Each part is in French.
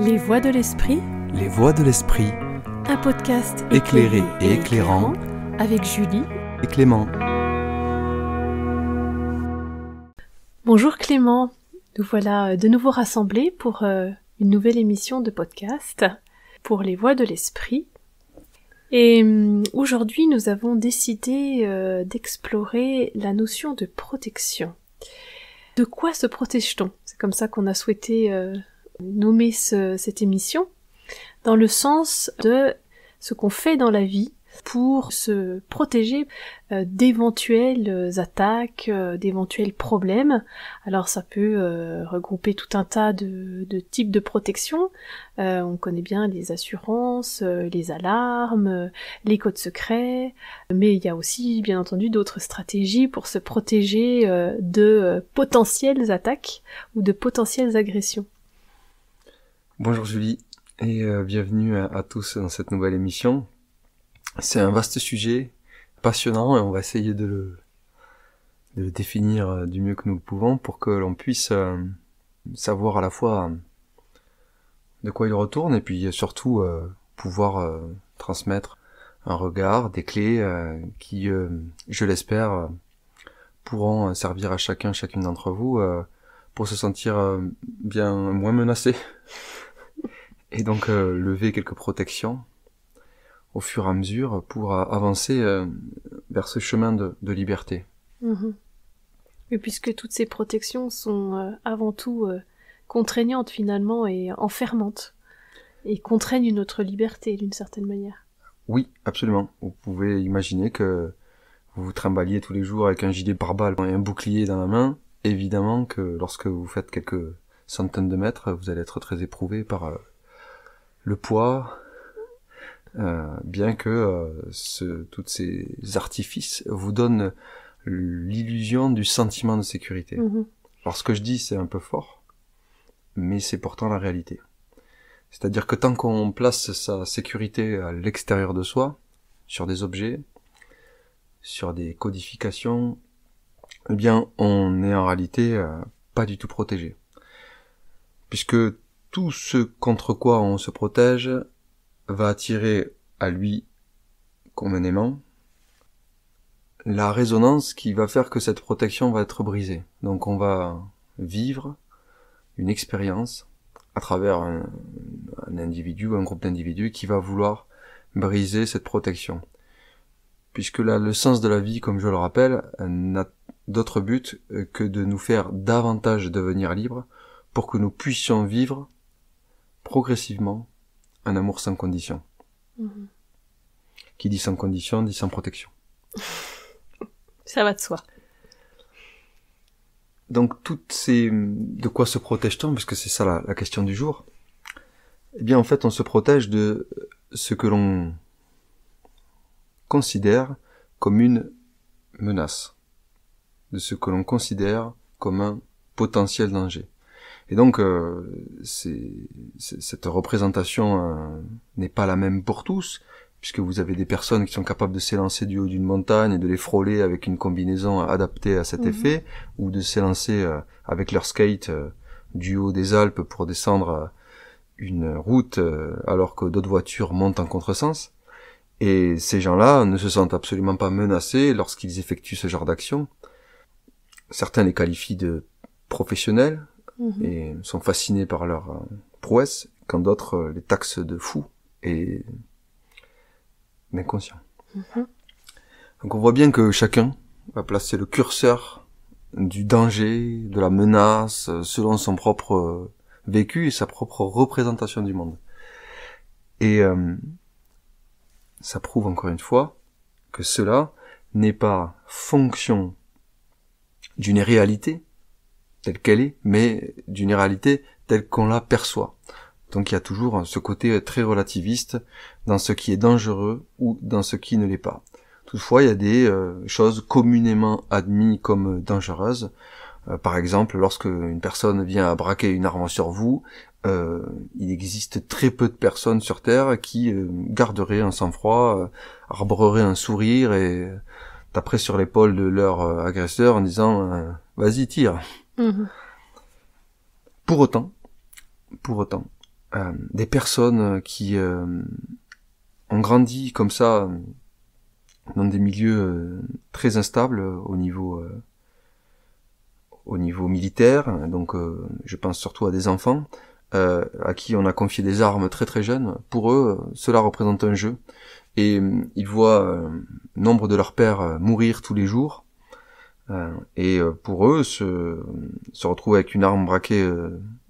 Les voix de l'esprit. Les voix de l'esprit. Un podcast éclairé et éclairant avec Julie et Clément. Bonjour Clément, nous voilà de nouveau rassemblés pour une nouvelle émission de podcast pour les voix de l'esprit. Et aujourd'hui nous avons décidé d'explorer la notion de protection. De quoi se protège-t-on ? C'est comme ça qu'on a souhaité nommer cette émission, dans le sens de ce qu'on fait dans la vie pour se protéger d'éventuelles attaques, d'éventuels problèmes. Alors ça peut regrouper tout un tas de types de protection. On connaît bien les assurances, les alarmes, les codes secrets, mais il y a aussi bien entendu d'autres stratégies pour se protéger de potentielles attaques ou de potentielles agressions. Bonjour Julie et bienvenue à tous dans cette nouvelle émission. C'est un vaste sujet, passionnant, et on va essayer de le définir du mieux que nous le pouvons pour que l'on puisse savoir à la fois de quoi il retourne et puis surtout pouvoir transmettre un regard, des clés qui, je l'espère, pourront servir à chacune d'entre vous pour se sentir bien moins menacé. Et donc lever quelques protections au fur et à mesure pour avancer vers ce chemin de liberté. Mmh. Et puisque toutes ces protections sont avant tout contraignantes finalement et enfermantes, et contraignent notre liberté d'une certaine manière. Oui, absolument. Vous pouvez imaginer que vous vous trimballiez tous les jours avec un gilet pare-balles et un bouclier dans la main. Évidemment que lorsque vous faites quelques centaines de mètres, vous allez être très éprouvé par le poids, bien que tous ces artifices vous donnent l'illusion du sentiment de sécurité. Mmh. Alors ce que je dis, c'est un peu fort, mais c'est pourtant la réalité. C'est-à-dire que tant qu'on place sa sécurité à l'extérieur de soi, sur des objets, sur des codifications, eh bien on est en réalité pas du tout protégé. Puisque tout ce contre quoi on se protège va attirer à lui communément la résonance qui va faire que cette protection va être brisée. Donc on va vivre une expérience à travers un individu ou un groupe d'individus qui va vouloir briser cette protection. Puisque là, le sens de la vie, comme je le rappelle, n'a d'autre but que de nous faire davantage devenir libres pour que nous puissions vivre progressivement un amour sans condition. Mmh. Qui dit sans condition, dit sans protection. Ça va de soi. Donc de quoi se protège-t-on, parce que c'est ça la question du jour. Eh bien en fait on se protège de ce que l'on considère comme une menace, de ce que l'on considère comme un potentiel danger. Et donc, cette représentation n'est pas la même pour tous, puisque vous avez des personnes qui sont capables de s'élancer du haut d'une montagne et de les frôler avec une combinaison adaptée à cet effet, ou de s'élancer avec leur skate du haut des Alpes pour descendre une route alors que d'autres voitures montent en contresens. Et ces gens-là ne se sentent absolument pas menacés lorsqu'ils effectuent ce genre d'action. Certains les qualifient de professionnels, et sont fascinés par leur prouesse, quand d'autres les taxent de fous et d'inconscients. Donc on voit bien que chacun va placer le curseur du danger, de la menace, selon son propre vécu et sa propre représentation du monde. Et ça prouve encore une fois que cela n'est pas fonction d'une réalité telle qu'elle est, mais d'une réalité telle qu'on la perçoit. Donc il y a toujours ce côté très relativiste dans ce qui est dangereux ou dans ce qui ne l'est pas. Toutefois, il y a des choses communément admises comme dangereuses, Par exemple, lorsque une personne vient à braquer une arme sur vous, il existe très peu de personnes sur Terre qui garderaient un sang-froid, arboreraient un sourire et taperaient sur l'épaule de leur agresseur en disant vas-y, tire. Pour autant, des personnes qui ont grandi comme ça dans des milieux très instables au niveau militaire, donc je pense surtout à des enfants à qui on a confié des armes très très jeunes. Pour eux, cela représente un jeu, et ils voient nombre de leurs pères mourir tous les jours, et pour eux, se retrouver avec une arme braquée,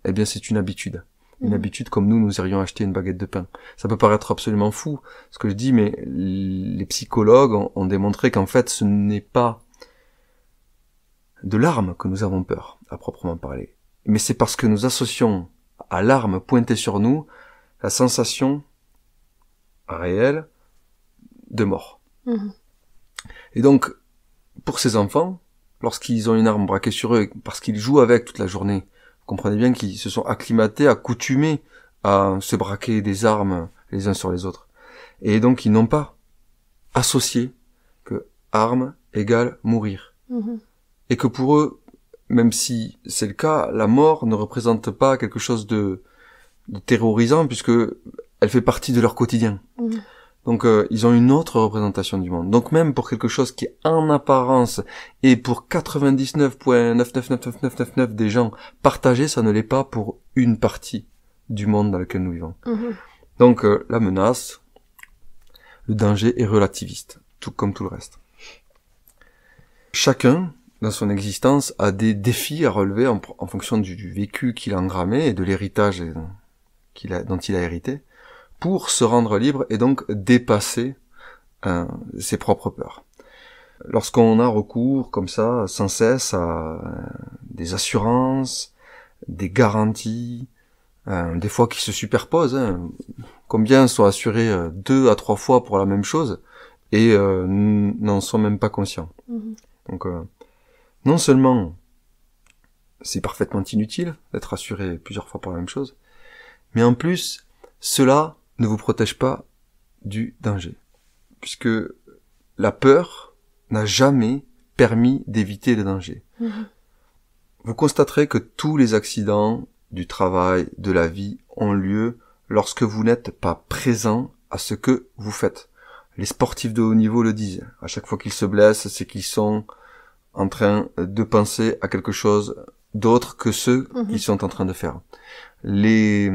eh bien c'est une habitude. Une habitude comme nous irions acheter une baguette de pain. Ça peut paraître absolument fou, ce que je dis, mais les psychologues ont démontré qu'en fait, ce n'est pas de l'arme que nous avons peur, à proprement parler. Mais c'est parce que nous associons à l'arme pointée sur nous la sensation réelle de mort. Et donc, pour ces enfants, lorsqu'ils ont une arme braquée sur eux, parce qu'ils jouent avec toute la journée, vous comprenez bien qu'ils se sont acclimatés, accoutumés à se braquer des armes les uns sur les autres. Et donc, ils n'ont pas associé que arme égale mourir. Et que pour eux, même si c'est le cas, la mort ne représente pas quelque chose de terrorisant, puisque elle fait partie de leur quotidien. Donc ils ont une autre représentation du monde. Donc même pour quelque chose qui en apparence et pour 99,999999 des gens partagé, ça ne l'est pas pour une partie du monde dans lequel nous vivons. Donc la menace, le danger est relativiste, tout comme tout le reste. Chacun dans son existence a des défis à relever en fonction du vécu qu'il a engrammé et de l'héritage dont il a hérité, pour se rendre libre et donc dépasser ses propres peurs. Lorsqu'on a recours comme ça sans cesse à des assurances, des garanties, des fois qui se superposent, combien sont assurés 2 à 3 fois pour la même chose et n'en sont même pas conscients. Donc non seulement c'est parfaitement inutile d'être assuré plusieurs fois pour la même chose, mais en plus cela ne vous protège pas du danger, puisque la peur n'a jamais permis d'éviter le danger. Vous constaterez que tous les accidents du travail, de la vie, ont lieu lorsque vous n'êtes pas présent à ce que vous faites. Les sportifs de haut niveau le disent. À chaque fois qu'ils se blessent, c'est qu'ils sont en train de penser à quelque chose d'autre que ce qu'ils sont en train de faire. Les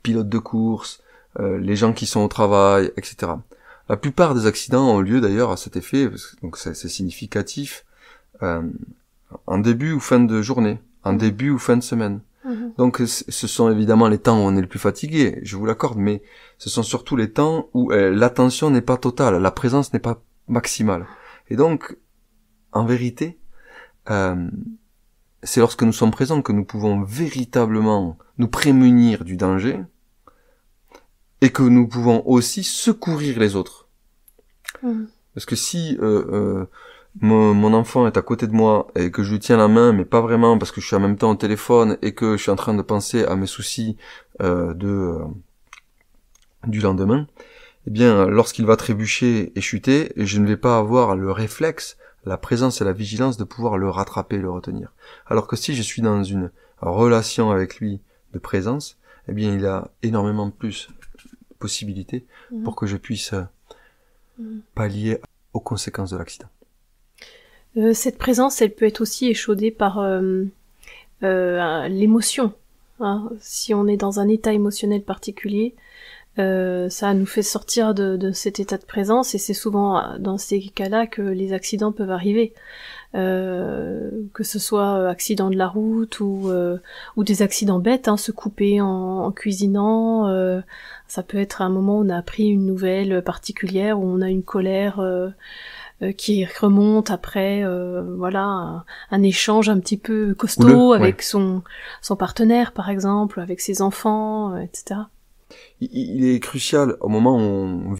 pilotes de course, les gens qui sont au travail, etc. La plupart des accidents ont lieu d'ailleurs à cet effet, donc c'est significatif, en début ou fin de journée, en début ou fin de semaine. Donc ce sont évidemment les temps où on est le plus fatigué, je vous l'accorde, mais ce sont surtout les temps où l'attention n'est pas totale, la présence n'est pas maximale. Et donc, en vérité, c'est lorsque nous sommes présents que nous pouvons véritablement nous prémunir du danger et que nous pouvons aussi secourir les autres. Parce que si mon enfant est à côté de moi et que je lui tiens la main, mais pas vraiment parce que je suis en même temps au téléphone et que je suis en train de penser à mes soucis du lendemain, eh bien, lorsqu'il va trébucher et chuter, je ne vais pas avoir le réflexe, la présence et la vigilance de pouvoir le rattraper, le retenir. Alors que si je suis dans une relation avec lui de présence, eh bien, il a énormément plus de possibilités pour que je puisse pallier aux conséquences de l'accident. Cette présence, elle peut être aussi échaudée par l'émotion. Si on est dans un état émotionnel particulier, ça nous fait sortir de cet état de présence, et c'est souvent dans ces cas-là que les accidents peuvent arriver. Que ce soit accident de la route ou des accidents bêtes, se couper en cuisinant, ça peut être un moment où on a appris une nouvelle particulière, où on a une colère qui remonte après un échange un petit peu costaud avec son partenaire par exemple, avec ses enfants, etc. Il est crucial au moment où on